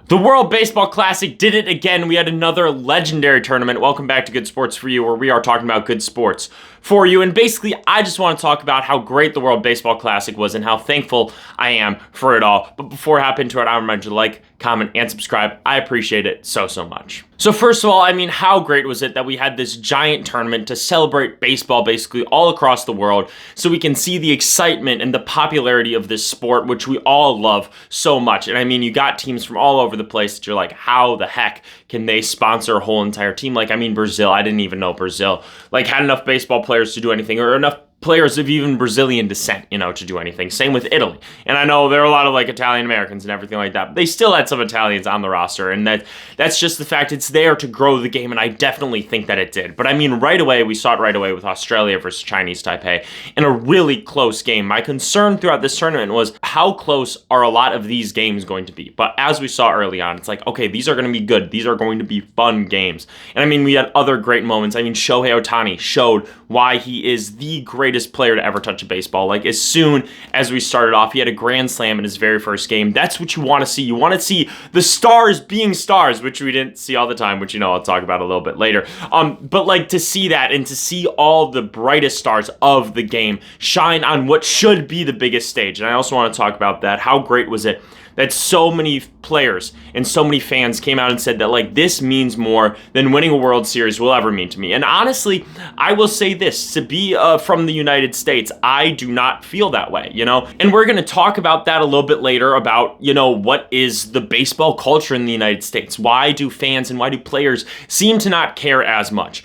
The World Baseball Classic did it again. We had another legendary tournament. Welcome back to Good Sports for You, where we are talking about good sports for you. And basically, I just want to talk about how great the World Baseball Classic was and how thankful I am for it all. But before I hop into it, I remind you to like, comment, and subscribe. I appreciate it so much. So first of all, how great was it that we had this giant tournament to celebrate baseball basically all across the world so we can see the excitement and the popularity of this sport, which we all love so much. And you got teams from all over the place that you're like, how the heck can they sponsor a whole entire team? Brazil, I didn't even know Brazil had enough baseball players to do anything, or enough players of even Brazilian descent, to do anything. Same with Italy. And I know there are a lot of Italian Americans and everything like that, but they still had some Italians on the roster. And that's just the fact it's there to grow the game. And I definitely think that it did. But right away, we saw it right away with Australia versus Chinese Taipei in a really close game. My concern throughout this tournament was how close are a lot of these games going to be? But as we saw early on, it's okay, these are going to be good. These are going to be fun games. And we had other great moments. Shohei Ohtani showed why he is the greatest player to ever touch a baseball. As soon as we started off, he had a grand slam in his very first game. That's what you want to see. You want to see the stars being stars, which we didn't see all the time, which I'll talk about a little bit later. But to see that and to see all the brightest stars of the game shine on what should be the biggest stage. And I also want to talk about that. How great was it that so many players and so many fans came out and said that this means more than winning a World Series will ever mean to me. And honestly, I will say this, to be from the United States, I do not feel that way, And we're going to talk about that a little bit later about, what is the baseball culture in the United States? Why do fans and why do players seem to not care as much?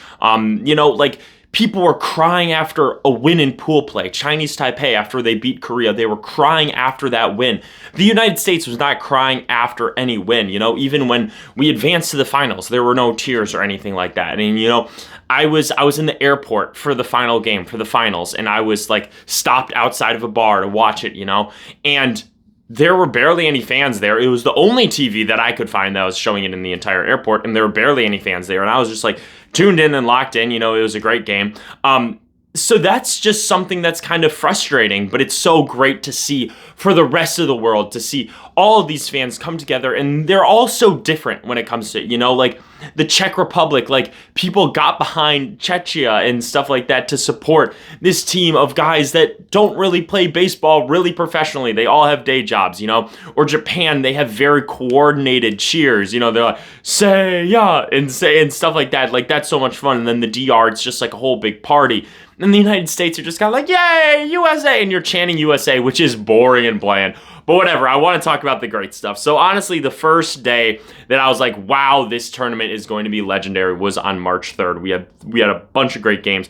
People were crying after a win in pool play. Chinese Taipei, after they beat Korea, they were crying after that win. The United States was not crying after any win. Even when we advanced to the finals, there were no tears or anything like that. And, I was in the airport for the final game, for the finals, and I was stopped outside of a bar to watch it, and there were barely any fans there. It was the only TV that I could find that was showing it in the entire airport, and there were barely any fans there. And I was just tuned in and locked in. It was a great game. So that's just something that's kind of frustrating, but it's so great to see for the rest of the world, to see all of these fans come together, and they're all so different when it comes to, the Czech Republic, people got behind Czechia and stuff like that to support this team of guys that don't really play baseball really professionally. They all have day jobs, or Japan, they have very coordinated cheers, they're like, say yeah, and stuff like that. That's so much fun. And then the DR, it's just a whole big party. And the United States are just kind of yay, USA, and you're chanting USA, which is boring and bland. But whatever, I want to talk about the great stuff. So honestly, the first day that I was wow, this tournament is going to be legendary was on March 3rd. We had a bunch of great games.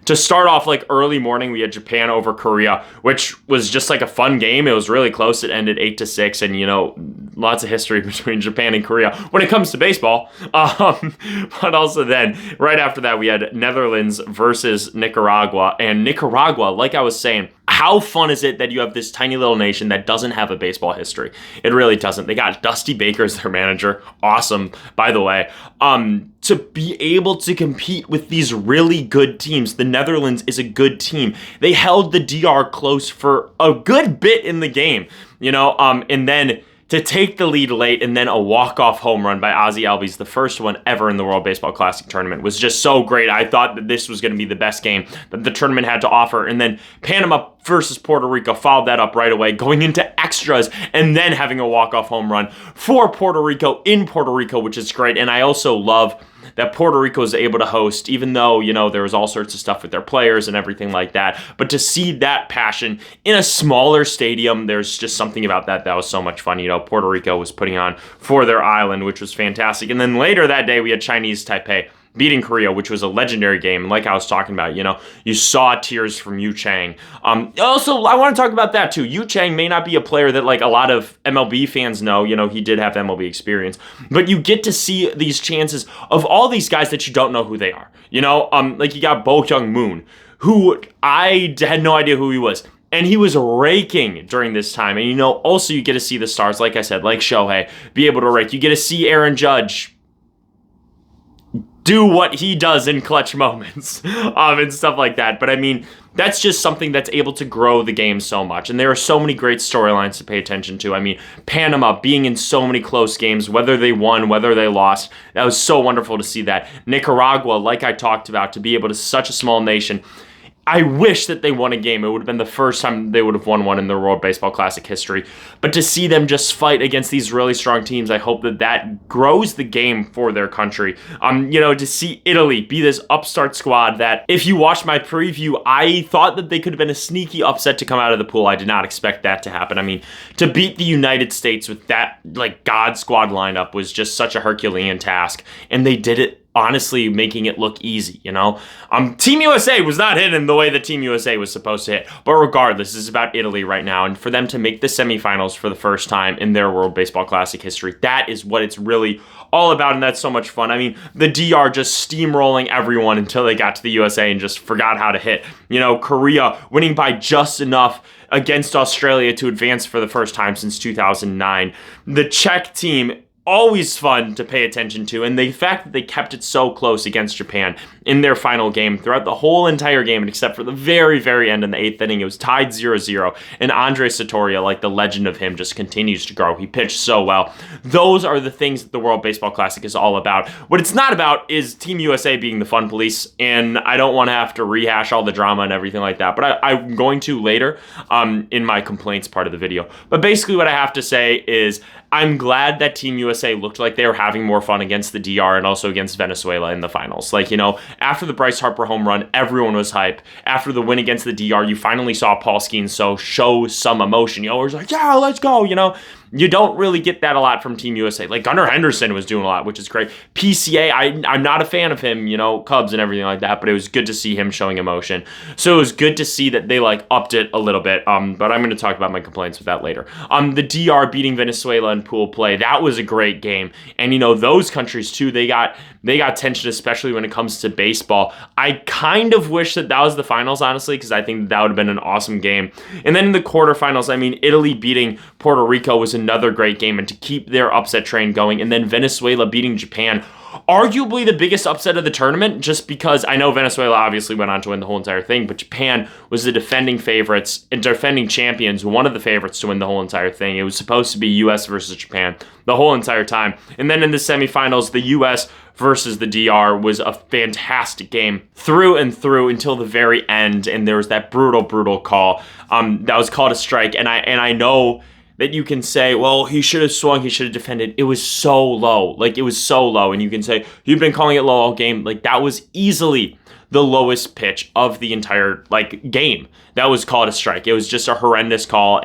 To start off, early morning, we had Japan over Korea, which was just a fun game. It was really close. It ended 8-6, and lots of history between Japan and Korea when it comes to baseball. But also then, right after that, we had Netherlands versus Nicaragua, and Nicaragua, like I was saying, how fun is it that you have this tiny little nation that doesn't have a baseball history? It really doesn't. They got Dusty Baker as their manager. Awesome, by the way. To be able to compete with these really good teams. The Netherlands is a good team. They held the DR close for a good bit in the game, and then to take the lead late and then a walk-off home run by Ozzie Albies, the first one ever in the World Baseball Classic tournament, was just so great. I thought that this was going to be the best game that the tournament had to offer. And then Panama versus Puerto Rico followed that up right away, going into extras and then having a walk-off home run for Puerto Rico in Puerto Rico, which is great. And I also love that Puerto Rico is able to host, even though, there was all sorts of stuff with their players and everything like that. But to see that passion in a smaller stadium, there's just something about that was so much fun. Puerto Rico was putting on for their island, which was fantastic. And then later that day, we had Chinese Taipei beating Korea, which was a legendary game. Like I was talking about, you saw tears from Yu Chang. Also, I want to talk about that too. Yu Chang may not be a player that a lot of MLB fans know. He did have MLB experience, but you get to see these chances of all these guys that you don't know who they are. You got Bo Young Moon, who I had no idea who he was. And he was raking during this time. And, also you get to see the stars, like I said, like Shohei, be able to rake. You get to see Aaron Judge do what he does in clutch moments and stuff like that. But I mean, that's just something that's able to grow the game so much. And there are so many great storylines to pay attention to. I mean, Panama being in so many close games, whether they won, whether they lost, that was so wonderful to see that. Nicaragua, like I talked about, to be able to such a small nation. I wish that they won a game. It would have been the first time they would have won one in the World Baseball Classic history. But to see them just fight against these really strong teams, I hope that grows the game for their country. To see Italy be this upstart squad that, if you watched my preview, I thought that they could have been a sneaky upset to come out of the pool. I did not expect that to happen. I mean, to beat the United States with that, God squad lineup was just such a Herculean task. And they did it, honestly, making it look easy, Team USA was not hitting the way that Team USA was supposed to hit. But regardless, this is about Italy right now. And for them to make the semifinals for the first time in their World Baseball Classic history, that is what it's really all about. And that's so much fun. I mean, the DR just steamrolling everyone until they got to the USA and just forgot how to hit. Korea winning by just enough against Australia to advance for the first time since 2009. The Czech team, always fun to pay attention to, and the fact that they kept it so close against Japan in their final game throughout the whole entire game, except for the very, very end in the 8th inning, it was tied 0-0, and Andre Satoria, like the legend of him, just continues to grow. He pitched so well. Those are the things that the World Baseball Classic is all about. What it's not about is Team USA being the fun police, and I don't want to have to rehash all the drama and everything like that, but I'm going to later in my complaints part of the video. But basically what I have to say is I'm glad that Team USA looked like they were having more fun against the DR and also against Venezuela in the finals. After the Bryce Harper home run, everyone was hype. After the win against the DR, you finally saw Paul Skeens show some emotion. It was like, yeah, let's go, You don't really get that a lot from Team USA. Gunnar Henderson was doing a lot, which is great. PCA, I'm not a fan of him, Cubs and everything like that, but it was good to see him showing emotion. So it was good to see that they upped it a little bit. But I'm going to talk about my complaints with that later. The DR beating Venezuela in pool play, that was a great game. And those countries too, they got tension, especially when it comes to baseball. I kind of wish that was the finals, honestly, because I think that would have been an awesome game. And then in the quarterfinals, Italy beating Puerto Rico was another great game, and to keep their upset train going. And then Venezuela beating Japan, arguably the biggest upset of the tournament, just because I know Venezuela obviously went on to win the whole entire thing, but Japan was the defending favorites and defending champions, one of the favorites to win the whole entire thing. It was supposed to be US versus Japan the whole entire time. And then in the semifinals, the US versus the DR was a fantastic game through and through until the very end, and there was that brutal call that was called a strike. And I know that you can say, well, he should have swung, he should have defended. It was so low. It was so low. And you can say, you've been calling it low all game. That was easily the lowest pitch of the entire, game. That was called a strike. It was just a horrendous call.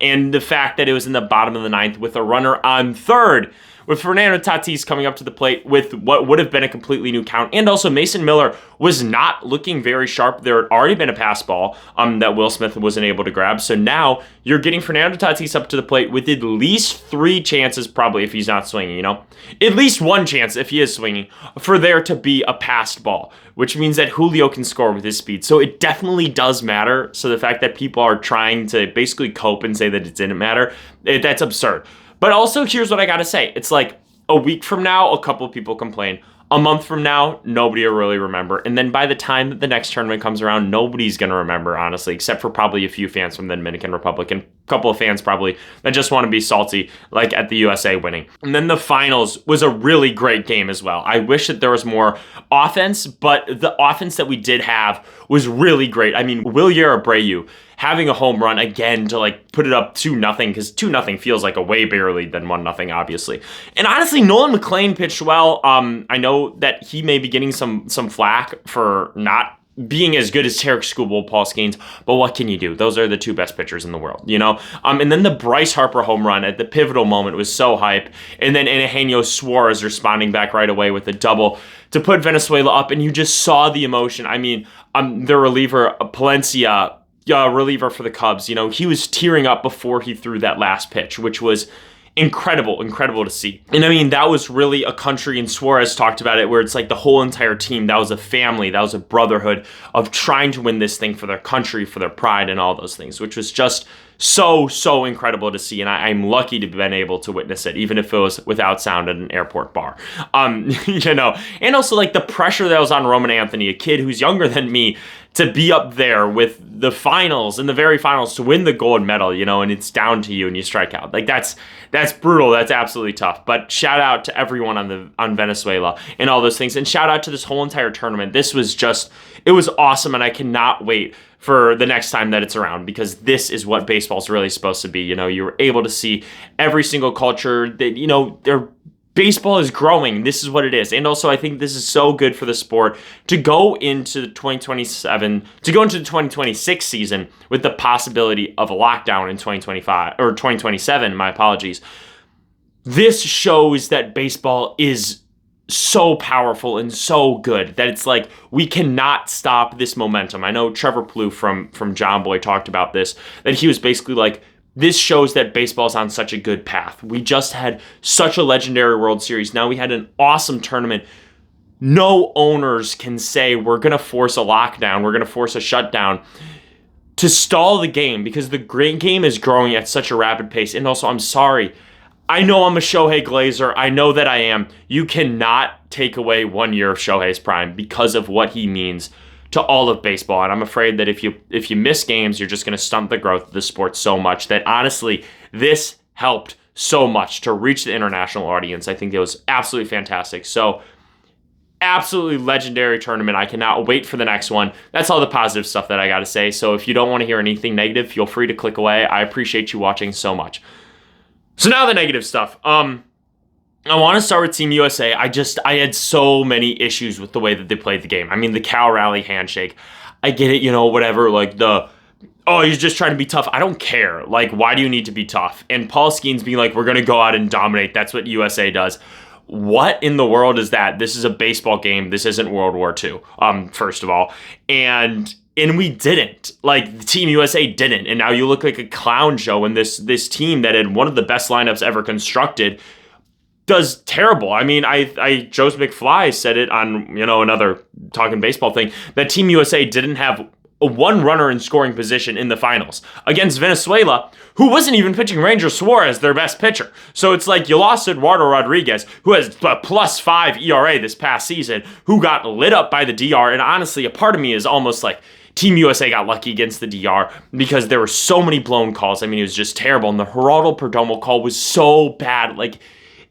And the fact that it was in the bottom of the 9th with a runner on third, with Fernando Tatis coming up to the plate with what would have been a completely new count. And also Mason Miller was not looking very sharp. There had already been a pass ball that Will Smith wasn't able to grab. So now you're getting Fernando Tatis up to the plate with at least 3 chances, probably, if he's not swinging, At least 1 chance, if he is swinging, for there to be a passed ball, which means that Julio can score with his speed. So it definitely does matter. So the fact that people are trying to basically cope and say that it didn't matter, that's absurd. But also, here's what I gotta say. It's a week from now, a couple of people complain. A month from now, nobody will really remember. And then by the time that the next tournament comes around, nobody's going to remember, honestly, except for probably a few fans from the Dominican Republic and a couple of fans probably that just want to be salty, at the USA winning. And then the finals was a really great game as well. I wish that there was more offense, but the offense that we did have was really great. Wilyer Abreu having a home run again to put it up 2-0, because 2-0 feels like a way bigger lead than 1-0, obviously. And honestly, Nolan McLean pitched well. I know that he may be getting some flack for not being as good as Tarek Skubal, Paul Skeens, but what can you do? Those are the 2 best pitchers in the world, And then the Bryce Harper home run at the pivotal moment was so hype. And then Eugenio Suarez responding back right away with a double to put Venezuela up, and you just saw the emotion. The reliever, Palencia, reliever for the Cubs, he was tearing up before he threw that last pitch, which was incredible to see. And that was really a country, and Suarez talked about it, where it's the whole entire team, that was a family, that was a brotherhood of trying to win this thing for their country, for their pride, and all those things, which was just so incredible to see, and I'm lucky to have been able to witness it, even if it was without sound at an airport bar. And also like the pressure that was on Roman Anthony, a kid who's younger than me, to be up there with the finals and the very finals to win the gold medal, and it's down to you and you strike out. Like that's brutal. That's absolutely tough. But shout out to everyone on Venezuela and all those things, and shout out to this whole entire tournament. This was it was awesome, and I cannot wait for the next time that it's around, because this is what baseball's really supposed to be. You were able to see every single culture that, their baseball is growing. This is what it is. And also I think this is so good for the sport to go into the 2026 season with the possibility of a lockdown in 2025 or 2027, my apologies. This shows that baseball is so powerful and so good that it's like we cannot stop this momentum. I know Trevor Plouffe from John Boy talked about this, that he was basically like, this shows that baseball's on such a good path. We just had such a legendary World Series. Now we had an awesome tournament. No owners can say we're going to force a lockdown, we're going to force a shutdown to stall the game, because the game is growing at such a rapid pace. And also, I'm sorry, I know I'm a Shohei Glazer. I know that I am. You cannot take away 1 year of Shohei's prime because of what he means to all of baseball. And I'm afraid that if you miss games, you're just going to stunt the growth of the sport so much that honestly, this helped so much to reach the international audience. I think it was absolutely fantastic. So absolutely legendary tournament. I cannot wait for the next one. That's all the positive stuff that I got to say. So if you don't want to hear anything negative, feel free to click away. I appreciate you watching so much. So now the negative stuff. I want to start with Team USA. I had so many issues with the way that they played the game. I mean, the Cal Raleigh handshake. I get it, whatever, like you're just trying to be tough. I don't care. Like, why do you need to be tough? And Paul Skeens being like, we're going to go out and dominate. That's what USA does. What in the world is that? This is a baseball game. This isn't World War II, first of all. And we didn't. Like, Team USA didn't. And now you look like a clown show, and this team that had one of the best lineups ever constructed does terrible. I mean, Joe's McFly said it on, another Talking Baseball thing, that Team USA didn't have one runner in scoring position in the finals against Venezuela, who wasn't even pitching Ranger Suarez, their best pitcher. So it's like you lost Eduardo Rodriguez, who has a +5 ERA this past season, who got lit up by the DR. And honestly, a part of me is almost like Team USA got lucky against the DR because there were so many blown calls. I mean, it was just terrible. And the Geraldo Perdomo call was so bad. Like,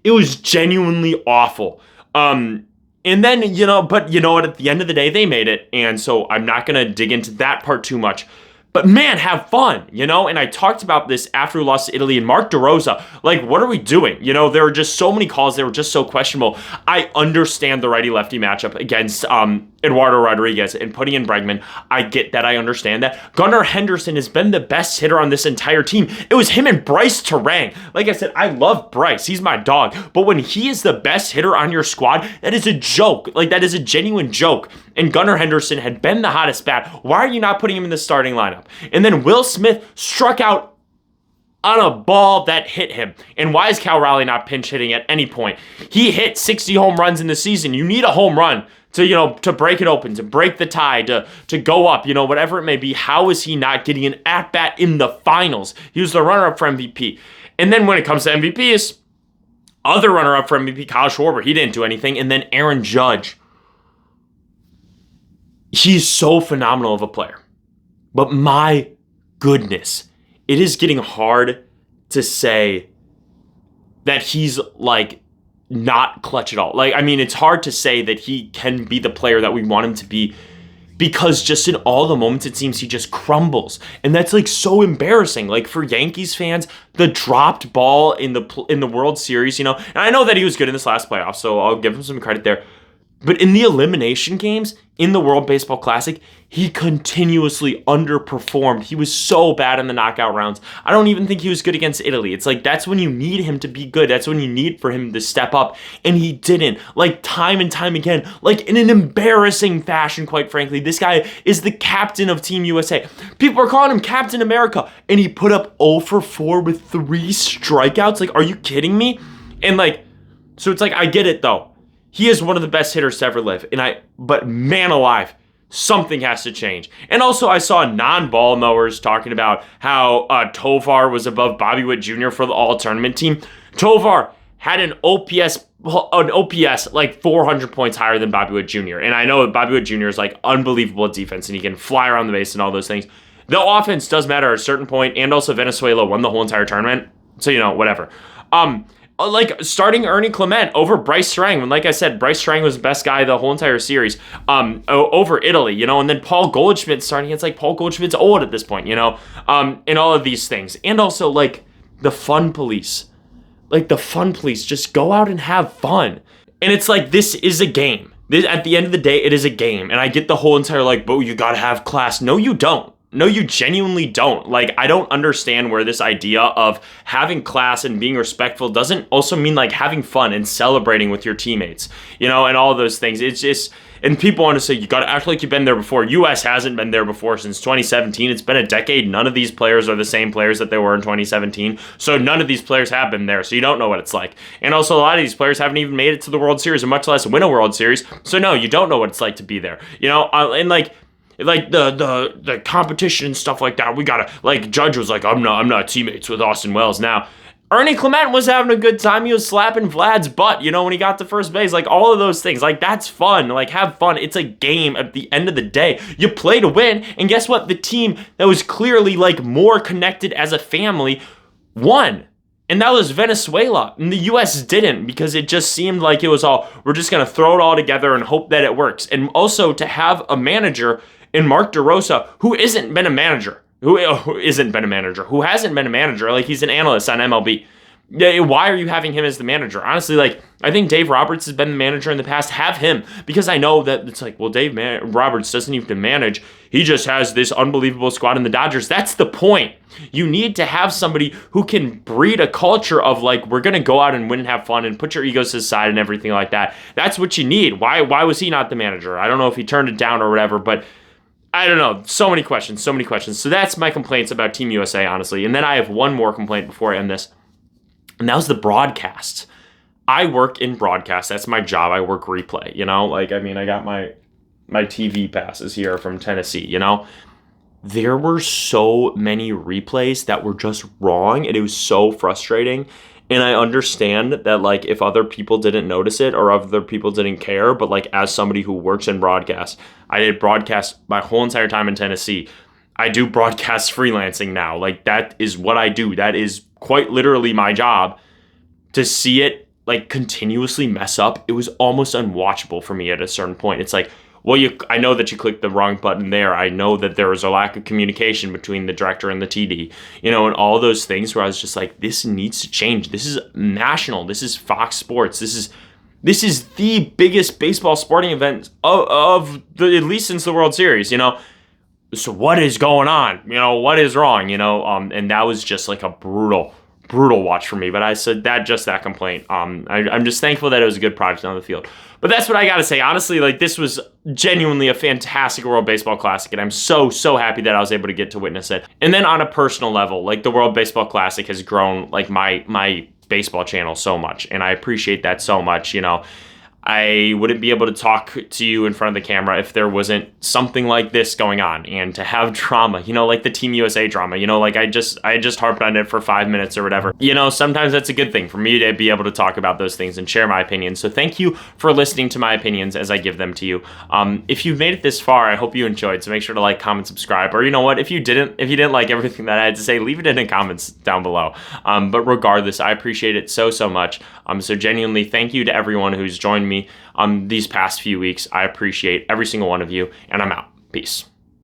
it was genuinely awful. And then, but you know what? At the end of the day, they made it. And so I'm not going to dig into that part too much. But man, have fun, And I talked about this after we lost to Italy, and Mark DeRosa, like, what are we doing? There were just so many calls. They were just so questionable. I understand the righty-lefty matchup against Eduardo Rodriguez and putting in Bregman. I get that. I understand that. Gunnar Henderson has been the best hitter on this entire team. It was him and Bryce Terang. Like I said, I love Bryce. He's my dog. But when he is the best hitter on your squad, that is a joke. Like, that is a genuine joke. And Gunnar Henderson had been the hottest bat. Why are you not putting him in the starting lineup? And then Will Smith struck out on a ball that hit him. And why is Cal Raleigh not pinch hitting at any point? He hit 60 home runs in the season. You need a home run to break it open, to break the tie, to go up, whatever it may be. How is he not getting an at-bat in the finals? He was the runner-up for MVP. And then when it comes to MVPs, other runner-up for MVP, Kyle Schwarber, he didn't do anything. And then Aaron Judge. He's so phenomenal of a player. But my goodness, it is getting hard to say that he's like not clutch at all. Like, I mean, it's hard to say that he can be the player that we want him to be, because just in all the moments, it seems he just crumbles. And that's like so embarrassing. Like, for Yankees fans, the dropped ball in the World Series, and I know that he was good in this last playoff, so I'll give him some credit there. But in the elimination games, in the World Baseball Classic, he continuously underperformed. He was so bad in the knockout rounds. I don't even think he was good against Italy. It's like, that's when you need him to be good. That's when you need for him to step up. And he didn't. Like, time and time again, like in an embarrassing fashion, quite frankly. This guy is the captain of Team USA. People are calling him Captain America. And he put up 0 for 4 with 3 strikeouts. Like, are you kidding me? And like, so it's like, I get it though. He is one of the best hitters to ever live. But man alive, Something has to change. And also, I saw non-ball knowers talking about how Tovar was above Bobby Witt Jr. for the all-tournament team. Tovar had an OPS like 400 points higher than Bobby Witt Jr. And I know Bobby Witt Jr. is like unbelievable at defense and he can fly around the base and all those things. The offense does matter at a certain point, and also Venezuela won the whole entire tournament. So, whatever. Like starting Ernie Clement over Bryce Strang, when, like I said, Bryce Strang was the best guy the whole entire series, over Italy, and then Paul Goldschmidt starting. It's like Paul Goldschmidt's old at this point, and all of these things. And also, like, the fun police. Like, the fun police, just go out and have fun. And it's like, this is a game. At the end of the day, it is a game. And I get the whole entire, like, but you gotta have class. No, you don't. No, you genuinely don't. Like, I don't understand where this idea of having class and being respectful doesn't also mean, like, having fun and celebrating with your teammates, and all of those things. It's just, and people want to say, you got to act like you've been there before. U.S. hasn't been there before since 2017. It's been a decade. None of these players are the same players that they were in 2017. So none of these players have been there. So you don't know what it's like. And also, a lot of these players haven't even made it to the World Series, or much less win a World Series. So no, you don't know what it's like to be there, and like the competition and stuff like that. We gotta, like, Judge was like, I'm not teammates with Austin Wells now. Ernie Clement was having a good time. He was slapping Vlad's butt, when he got to first base. Like, all of those things. Like, that's fun. Like, have fun. It's a game at the end of the day. You play to win, and guess what? The team that was clearly, like, more connected as a family won. And that was Venezuela. And the U.S. didn't, because it just seemed like it was all, we're just going to throw it all together and hope that it works. And also to have a manager in Mark DeRosa, who hasn't been a manager, like, he's an analyst on MLB. Why are you having him as the manager? Honestly, like, I think Dave Roberts has been the manager in the past. Have him, because I know that it's like, well, Roberts doesn't even manage. He just has this unbelievable squad in the Dodgers. That's the point. You need to have somebody who can breed a culture of, like, we're going to go out and win and have fun and put your egos to the side and everything like that. That's what you need. Why was he not the manager? I don't know if he turned it down or whatever, but I don't know. So many questions. So that's my complaints about Team USA, honestly. And then I have one more complaint before I end this. And that was the broadcast. I work in broadcast. That's my job. I work replay, I got my TV passes here from Tennessee, There were so many replays that were just wrong, and it was so frustrating. And I understand that, like, if other people didn't notice it or other people didn't care, but, like, as somebody who works in broadcast, I did broadcast my whole entire time in Tennessee. I do broadcast freelancing now. Like, that is what I do. That is quite literally my job. To see it, like, continuously mess up, it was almost unwatchable for me at a certain point. It's like, well, I know that you clicked the wrong button there. I know that there was a lack of communication between the director and the TD, and all those things where I was just like, this needs to change. This is national. This is Fox Sports. This is the biggest baseball sporting event of at least since the World Series, So what is going on? What is wrong? And that was just like a brutal watch for me. But I said that complaint. I'm just thankful that it was a good project on the field. But that's what I got to say. Honestly, like, this was genuinely a fantastic World Baseball Classic, and I'm so happy that I was able to get to witness it. And then on a personal level, like, the World Baseball Classic has grown, like, my baseball channel so much, and I appreciate that so much. I wouldn't be able to talk to you in front of the camera if there wasn't something like this going on, and to have drama, like the Team USA drama, like I just harped on it for 5 minutes or whatever. Sometimes that's a good thing for me to be able to talk about those things and share my opinions. So thank you for listening to my opinions as I give them to you. If you've made it this far, I hope you enjoyed. So make sure to like, comment, subscribe, or if you didn't like everything that I had to say, leave it in the comments down below. But regardless, I appreciate it so much. So genuinely, thank you to everyone who's joined me these past few weeks. I appreciate every single one of you, and I'm out. Peace.